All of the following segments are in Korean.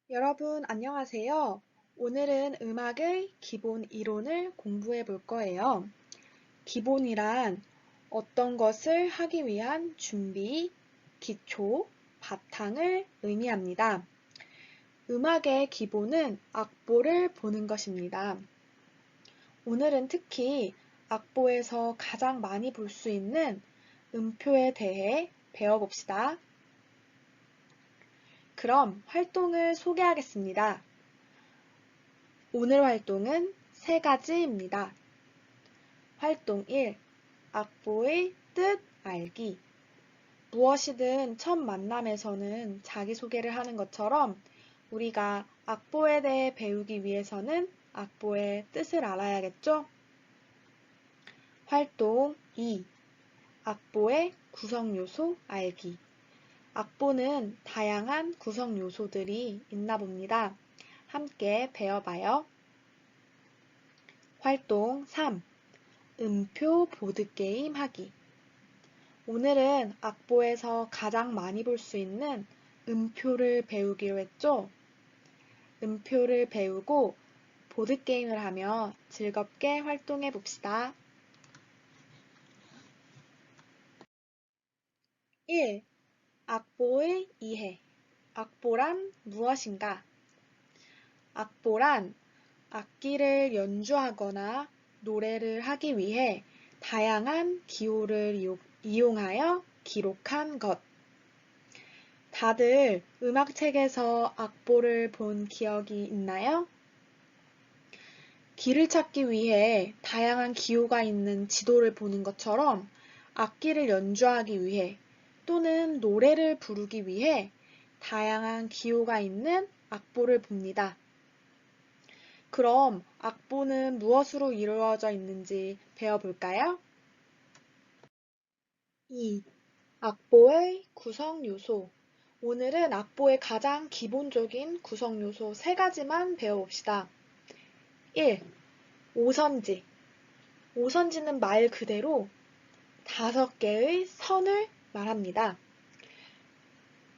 여러분, 안녕하세요. 오늘은 음악의 기본 이론을 공부해 볼 거예요. 기본이란 어떤 것을 하기 위한 준비, 기초, 바탕을 의미합니다. 음악의 기본은 악보를 보는 것입니다. 오늘은 특히 악보에서 가장 많이 볼 수 있는 음표에 대해 배워봅시다. 그럼 활동을 소개하겠습니다. 오늘 활동은 세 가지입니다. 활동 1. 악보의 뜻 알기. 무엇이든 첫 만남에서는 자기소개를 하는 것처럼 우리가 악보에 대해 배우기 위해서는 악보의 뜻을 알아야겠죠? 활동 2. 악보의 구성요소 알기. 악보는 다양한 구성요소들이 있나 봅니다. 함께 배워봐요. 활동 3. 음표 보드게임 하기. 오늘은 악보에서 가장 많이 볼 수 있는 음표를 배우기로 했죠? 음표를 배우고 보드게임을 하며 즐겁게 활동해 봅시다. 1. 악보의 이해. 악보란 무엇인가? 악보란 악기를 연주하거나 노래를 하기 위해 다양한 기호를 이용하여 기록한 것. 다들 음악책에서 악보를 본 기억이 있나요? 길을 찾기 위해 다양한 기호가 있는 지도를 보는 것처럼 악기를 연주하기 위해 또는 노래를 부르기 위해 다양한 기호가 있는 악보를 봅니다. 그럼 악보는 무엇으로 이루어져 있는지 배워볼까요? 2. 악보의 구성 요소. 오늘은 악보의 가장 기본적인 구성 요소 3가지만 배워봅시다. 1. 오선지. 오선지는 말 그대로 5개의 선을 말합니다.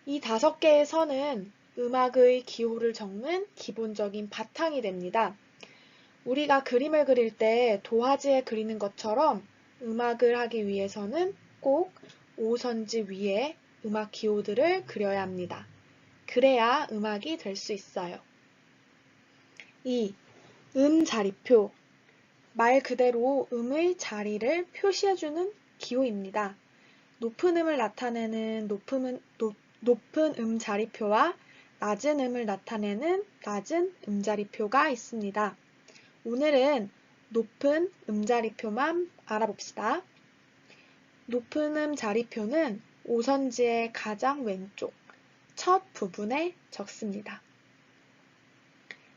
이 5개의 선은 음악의 기호를 적는 기본적인 바탕이 됩니다. 우리가 그림을 그릴 때 도화지에 그리는 것처럼 음악을 하기 위해서는 꼭 오선지 위에 음악 기호들을 그려야 합니다. 그래야 음악이 될 수 있어요. 2. 자리표. 말 그대로 음의 자리를 표시해주는 기호입니다. 높은 음을 나타내는 높은 자리표와 낮은 음을 나타내는 낮은 자리표가 있습니다. 오늘은 높은 자리표만 알아봅시다. 높은 자리표는 오선지의 가장 왼쪽 첫 부분에 적습니다.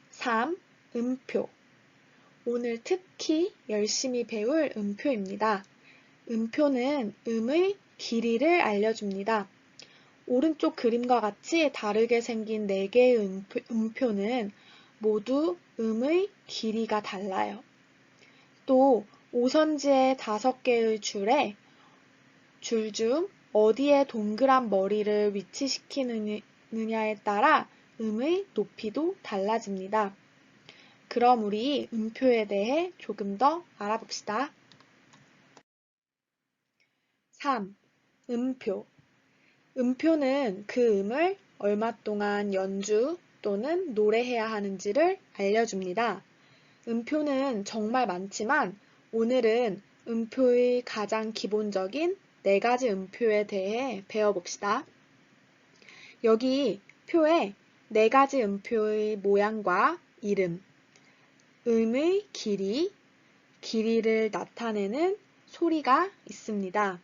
3. 음표. 오늘 특히 열심히 배울 음표입니다. 음표는 음의 길이를 알려줍니다. 오른쪽 그림과 같이 다르게 생긴 4개의 음표는 모두 음의 길이가 달라요. 또 오선지의 5개의 줄에 줄 중 어디에 동그란 머리를 위치시키느냐에 따라 음의 높이도 달라집니다. 그럼 우리 음표에 대해 조금 더 알아봅시다. 3. 음표. 음표는 그 음을 얼마 동안 연주 또는 노래해야 하는지를 알려줍니다. 음표는 정말 많지만 오늘은 음표의 가장 기본적인 4가지 음표에 대해 배워봅시다. 여기 표에 4가지 음표의 모양과 이름, 음의 길이, 길이를 나타내는 소리가 있습니다.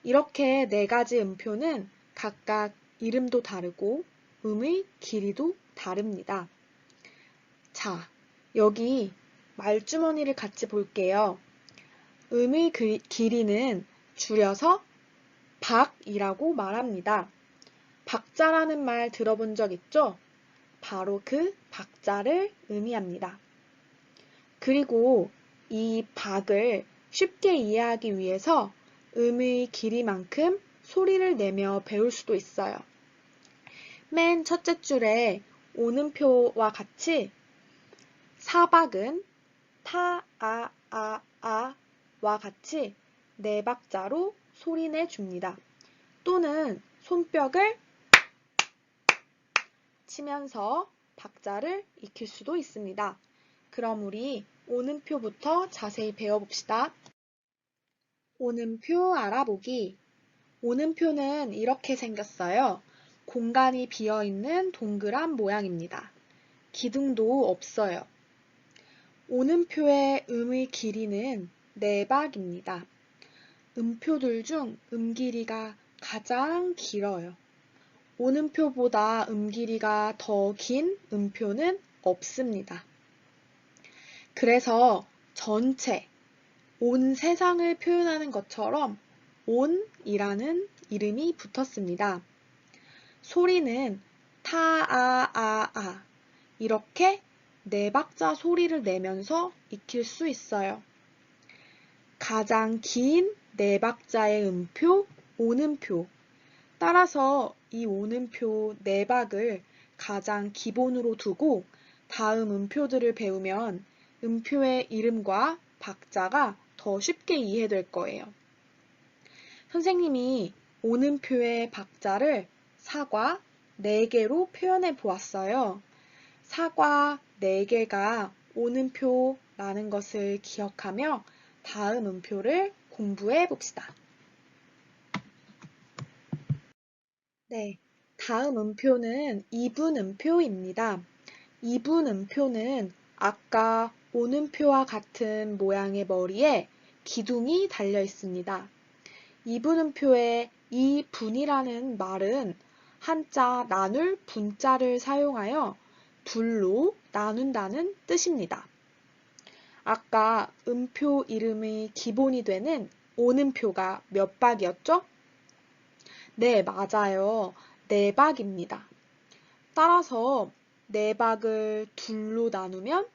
이렇게 4가지 음표는 각각 이름도 다르고 음의 길이도 다릅니다. 자, 여기 말주머니를 같이 볼게요. 음의 길이는 줄여서 박이라고 말합니다. 박자라는 말 들어본 적 있죠? 바로 그 박자를 의미합니다. 그리고 이 박을 쉽게 이해하기 위해서 음의 길이만큼 소리를 내며 배울 수도 있어요. 맨 첫째 줄에 오는표와 같이 사박은 타, 와 같이 네 박자로 소리내줍니다. 또는 손뼉을 치면서 박자를 익힐 수도 있습니다. 그럼 우리 오는표부터 자세히 배워봅시다. 오는표 알아보기. 오는표는 이렇게 생겼어요. 공간이 비어있는 동그란 모양입니다. 기둥도 없어요. 오는표의 음의 길이는 네 박입니다. 음표들 중 길이가 가장 길어요. 오는표보다 길이가 더 긴 음표는 없습니다. 그래서 전체, 온 세상을 표현하는 것처럼 온이라는 이름이 붙었습니다. 소리는 타아아아 이렇게 네 박자 소리를 내면서 익힐 수 있어요. 가장 긴 네 박자의 음표, 오는표. 따라서 이 오는표 네 박을 가장 기본으로 두고 다음 음표들을 배우면 음표의 이름과 박자가 더 쉽게 이해될 거예요. 선생님이 오는표의 박자를 사과 4개로 표현해 보았어요. 사과 4개가 오는표라는 것을 기억하며 다음 음표를 공부해 봅시다. 네, 다음 음표는 이분 음표입니다. 이분 음표는 아까 오는표와 같은 모양의 머리에 기둥이 달려 있습니다. 이분 음표의 이 분이라는 말은 한자 나눌 분자를 사용하여 둘로 나눈다는 뜻입니다. 아까 음표 이름의 기본이 되는 오는표가 몇 박이었죠? 네, 맞아요. 네 박입니다. 따라서 네 박을 둘로 나누면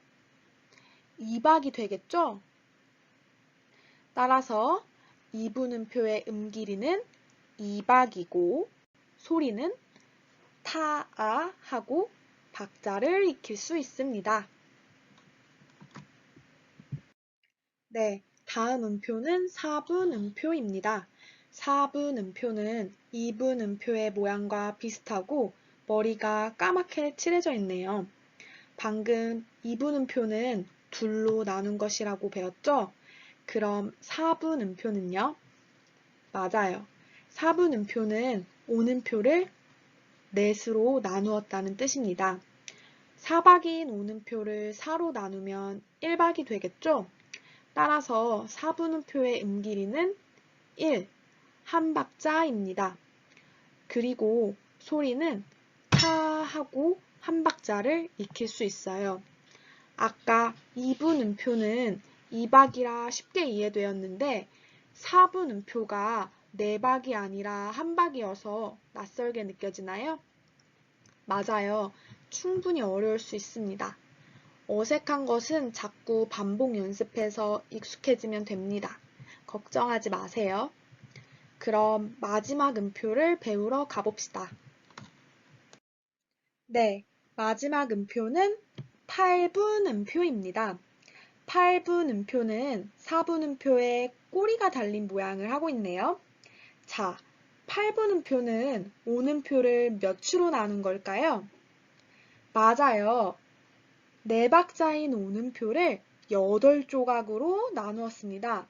2박이 되겠죠? 따라서 이분음표의 길이는 2박이고 소리는 타아 하고 박자를 익힐 수 있습니다. 네, 다음 음표는 4분 음표입니다. 4분 음표는 2분 음표의 모양과 비슷하고 머리가 까맣게 칠해져 있네요. 방금 2분 음표는 둘로 나눈 것이라고 배웠죠? 그럼 4분 음표는요? 맞아요. 4분 음표는 오는표를 넷으로 나누었다는 뜻입니다. 4박인 오는표를 4로 나누면 1박이 되겠죠? 따라서 4분음표의 길이는 1, 한 박자입니다. 그리고 소리는 타 하고 한 박자를 익힐 수 있어요. 아까 2분음표는 2박이라 쉽게 이해되었는데 4분음표가 4박이 아니라 1박이어서 낯설게 느껴지나요? 맞아요. 충분히 어려울 수 있습니다. 어색한 것은 자꾸 반복 연습해서 익숙해지면 됩니다. 걱정하지 마세요. 그럼 마지막 음표를 배우러 가봅시다. 네, 마지막 음표는 8분 음표입니다. 8분 음표는 4분 음표에 꼬리가 달린 모양을 하고 있네요. 자, 8분 음표는 오는표를 몇으로 나눈 걸까요? 맞아요. 네 박자인 오는표를 8조각으로 나누었습니다.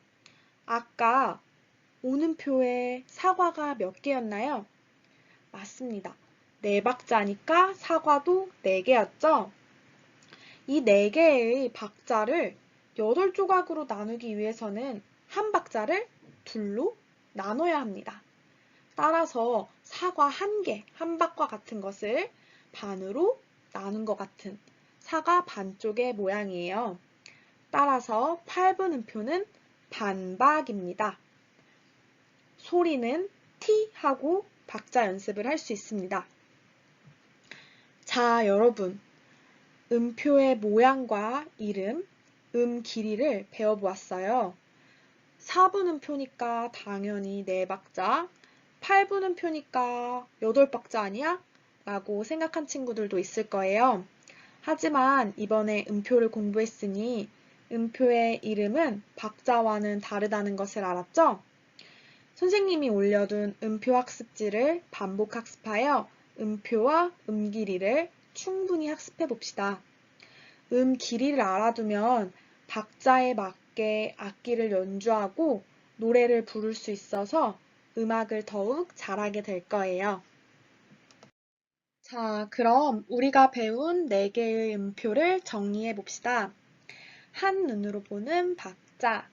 아까 오는표에 사과가 몇 개였나요? 맞습니다. 네 박자니까 사과도 4개였죠? 이 4개의 박자를 8조각으로 나누기 위해서는 한 박자를 둘로 나눠야 합니다. 따라서 사과 1개, 한 박과 같은 것을 반으로 나눈 것 같은 사과 반쪽의 모양이에요. 따라서 8분음표는 반박입니다. 소리는 T 하고 박자 연습을 할 수 있습니다. 자, 여러분. 음표의 모양과 이름, 길이를 배워보았어요. 4분음표니까 당연히 4박자, 8분음표니까 8박자 아니야? 라고 생각한 친구들도 있을 거예요. 하지만 이번에 음표를 공부했으니 음표의 이름은 박자와는 다르다는 것을 알았죠? 선생님이 올려둔 음표 학습지를 반복 학습하여 음표와 음길이를 충분히 학습해 봅시다. 길이를 알아두면 박자에 맞게 악기를 연주하고 노래를 부를 수 있어서 음악을 더욱 잘하게 될 거예요. 자, 그럼 우리가 배운 4개의 음표를 정리해 봅시다. 한눈으로 보는 박자.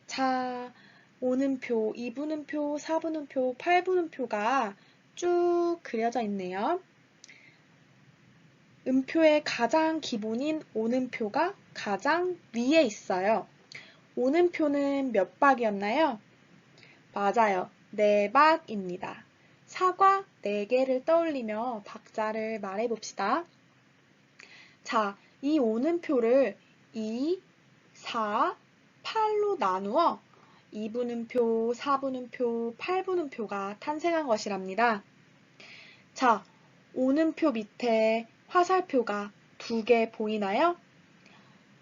자, 오는표, 이분음표, 사분음표, 팔분음표가 쭉 그려져 있네요. 음표의 가장 기본인 오는표가 가장 위에 있어요. 오는표는 몇 박이었나요? 맞아요. 4박입니다. 사과 4개를 떠올리며 박자를 말해봅시다. 자, 이 오는표를 2, 4, 8로 나누어 2분음표, 4분음표, 8분음표가 탄생한 것이랍니다. 자, 오는표 밑에 화살표가 2개 보이나요?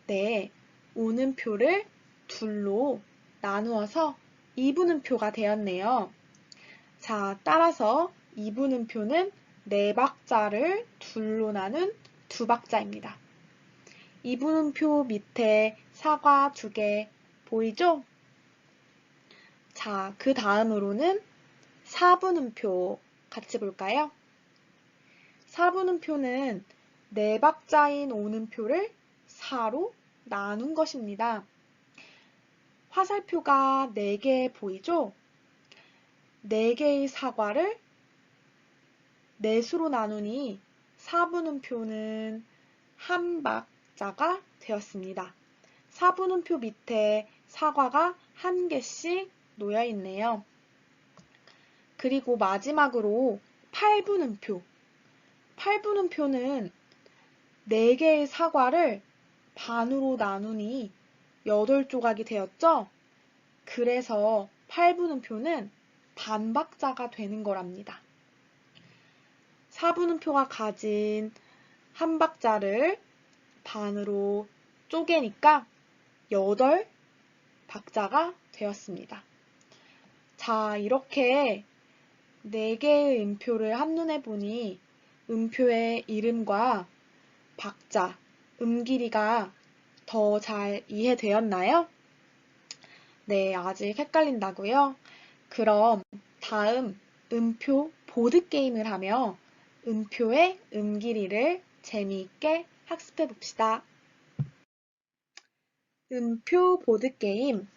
네, 오는표를 둘로 나누어서 2분음표가 되었네요. 자, 따라서 2분음표는 4박자를 둘로 나눈 2박자입니다. 2분음표 밑에 사과 2개 보이죠? 자, 그 다음으로는 4분음표 같이 볼까요? 4분음표는 4박자인 오는표를 4로 나눈 것입니다. 화살표가 4개 보이죠? 4개의 사과를 4수로 나누니 4분음표는 한 박자가 되었습니다. 4분음표 밑에 사과가 1개씩 놓여 있네요. 그리고 마지막으로 8분음표. 8분음표는 4개의 사과를 반으로 나누니 8조각이 되었죠? 그래서 8분음표는 반박자가 되는 거랍니다. 4분음표가 가진 한 박자를 반으로 쪼개니까 8박자가 되었습니다. 자, 이렇게 4개의 음표를 한눈에 보니 음표의 이름과 박자, 음길이가 더 잘 이해되었나요? 네, 아직 헷갈린다고요? 그럼 다음 음표 보드게임을 하며 음표의 음길이를 재미있게 학습해 봅시다. 음표 보드게임.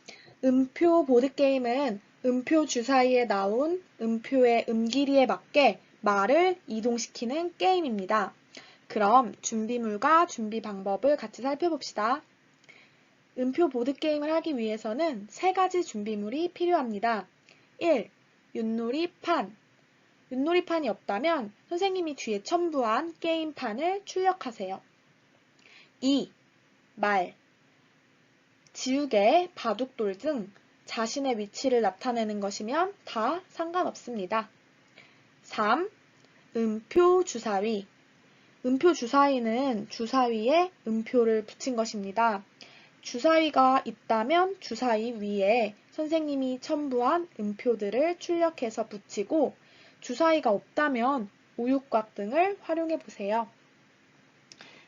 음표 보드게임은 음표 주사위에 나온 음표의 음길이에 맞게 말을 이동시키는 게임입니다. 그럼 준비물과 준비 방법을 같이 살펴봅시다. 음표 보드게임을 하기 위해서는 3가지 준비물이 필요합니다. 1. 윷놀이판. 윷놀이판이 없다면 선생님이 뒤에 첨부한 게임판을 출력하세요. 2. 말. 지우개, 바둑돌 등 자신의 위치를 나타내는 것이면 다 상관없습니다. 3. 음표 주사위. 음표 주사위는 주사위에 음표를 붙인 것입니다. 주사위가 있다면 주사위 위에 선생님이 첨부한 음표들을 출력해서 붙이고 주사위가 없다면 우유곽 등을 활용해 보세요.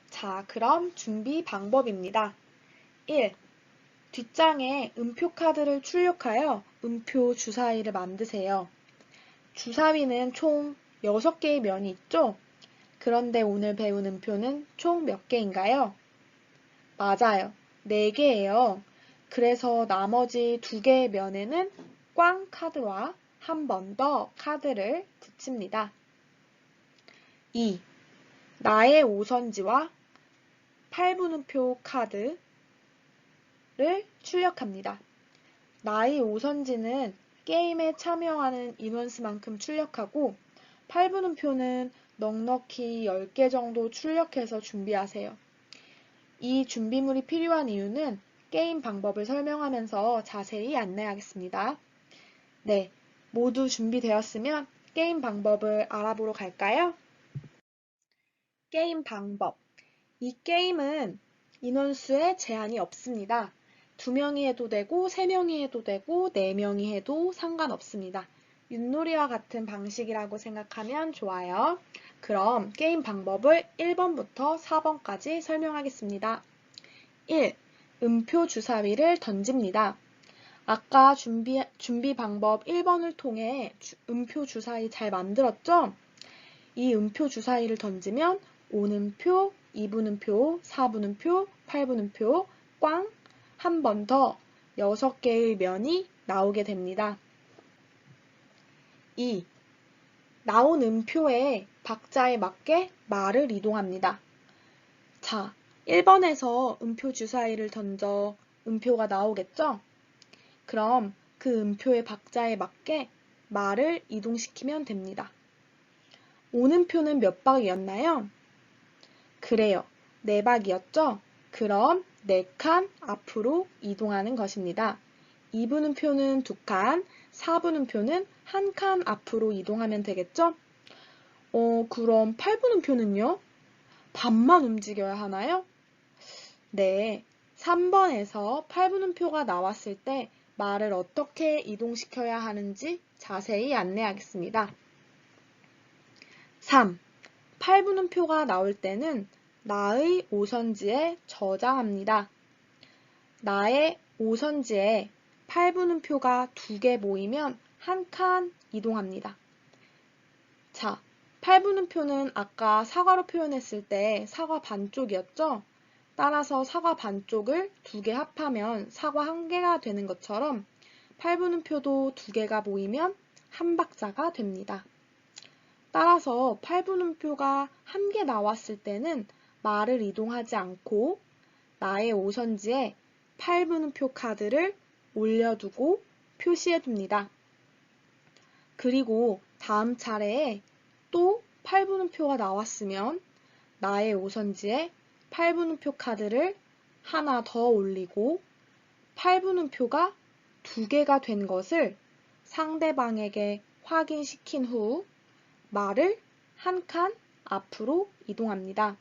자, 그럼 준비 방법입니다. 1. 뒷장에 음표 카드를 출력하여 음표 주사위를 만드세요. 주사위는 총 6개의 면이 있죠? 그런데 오늘 배운 음표는 총 몇 개인가요? 맞아요. 4개예요. 그래서 나머지 2개의 면에는 꽝 카드와 한 번 더 카드를 붙입니다. 2. 나의 오선지와 8분음표 카드를 출력합니다. 나의 오선지는 게임에 참여하는 인원수만큼 출력하고 8분음표는 넉넉히 10개 정도 출력해서 준비하세요. 이 준비물이 필요한 이유는 게임 방법을 설명하면서 자세히 안내하겠습니다. 네, 모두 준비되었으면 게임 방법을 알아보러 갈까요? 게임 방법. 이 게임은 인원수에 제한이 없습니다. 2명이 해도 되고 3명이 해도 되고 4명이 해도 상관없습니다. 윷놀이와 같은 방식이라고 생각하면 좋아요. 그럼 게임 방법을 1번부터 4번까지 설명하겠습니다. 1. 음표 주사위를 던집니다. 아까 준비 방법 1번을 통해 음표 주사위 잘 만들었죠? 이 음표 주사위를 던지면 5는표, 2분음표, 4분음표, 8분음표, 꽝! 한 번 더 6개의 면이 나오게 됩니다. 2. 나온 음표의 박자에 맞게 말을 이동합니다. 자, 1번에서 음표 주사위를 던져 음표가 나오겠죠? 그럼 그 음표의 박자에 맞게 말을 이동시키면 됩니다. 오는 표는 몇 박이었나요? 그래요. 4박이었죠? 그럼 4칸 앞으로 이동하는 것입니다. 2분음표는 2칸, 4분음표는 1칸 앞으로 이동하면 되겠죠? 그럼 8분음표는요? 반만 움직여야 하나요? 네, 3번에서 8분음표가 나왔을 때 말을 어떻게 이동시켜야 하는지 자세히 안내하겠습니다. 3. 8분음표가 나올 때는 나의 오선지에 저장합니다. 나의 오선지에 8분음표가 2개 모이면 1칸 이동합니다. 자, 8분음표는 아까 사과로 표현했을 때 사과 반쪽이었죠? 따라서 사과 반쪽을 2개 합하면 사과 1개가 되는 것처럼 8분음표도 2개가 모이면 한 박자가 됩니다. 따라서 8분음표가 1개 나왔을 때는 말을 이동하지 않고 나의 오선지에 8분음표 카드를 올려두고 표시해둡니다. 그리고 다음 차례에 또 8분음표가 나왔으면 나의 오선지에 8분음표 카드를 하나 더 올리고 8분음표가 2개가 된 것을 상대방에게 확인시킨 후 말을 1칸 앞으로 이동합니다.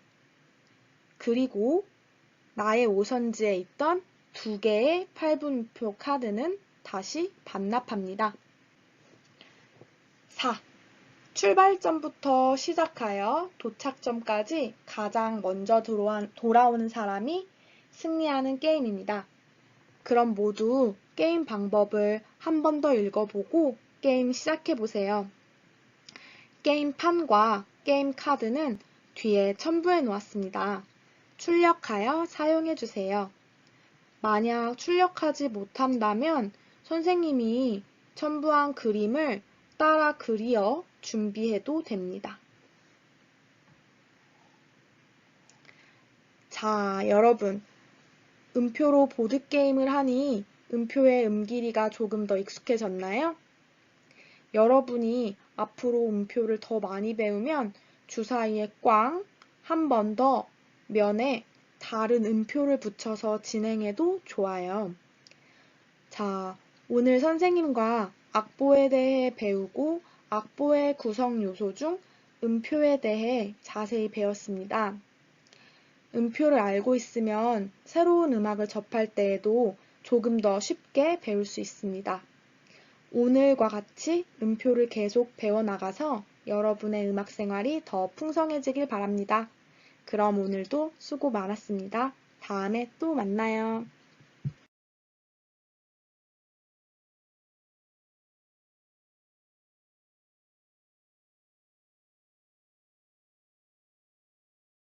그리고 나의 오선지에 있던 2개의 8분음표 카드는 다시 반납합니다. 4. 출발점부터 시작하여 도착점까지 가장 먼저 돌아오는 사람이 승리하는 게임입니다. 그럼 모두 게임 방법을 한 번 더 읽어보고 게임 시작해보세요. 게임판과 게임 카드는 뒤에 첨부해 놓았습니다. 출력하여 사용해주세요. 만약 출력하지 못한다면 선생님이 첨부한 그림을 따라 그리어 준비해도 됩니다. 자, 여러분, 음표로 보드게임을 하니 음표의 음길이가 조금 더 익숙해졌나요? 여러분이 앞으로 음표를 더 많이 배우면 주사위에 꽝, 한 번 더 면에 다른 음표를 붙여서 진행해도 좋아요. 자, 오늘 선생님과 악보에 대해 배우고 악보의 구성 요소 중 음표에 대해 자세히 배웠습니다. 음표를 알고 있으면 새로운 음악을 접할 때에도 조금 더 쉽게 배울 수 있습니다. 오늘과 같이 음표를 계속 배워나가서 여러분의 음악 생활이 더 풍성해지길 바랍니다. 그럼 오늘도 수고 많았습니다. 다음에 또 만나요.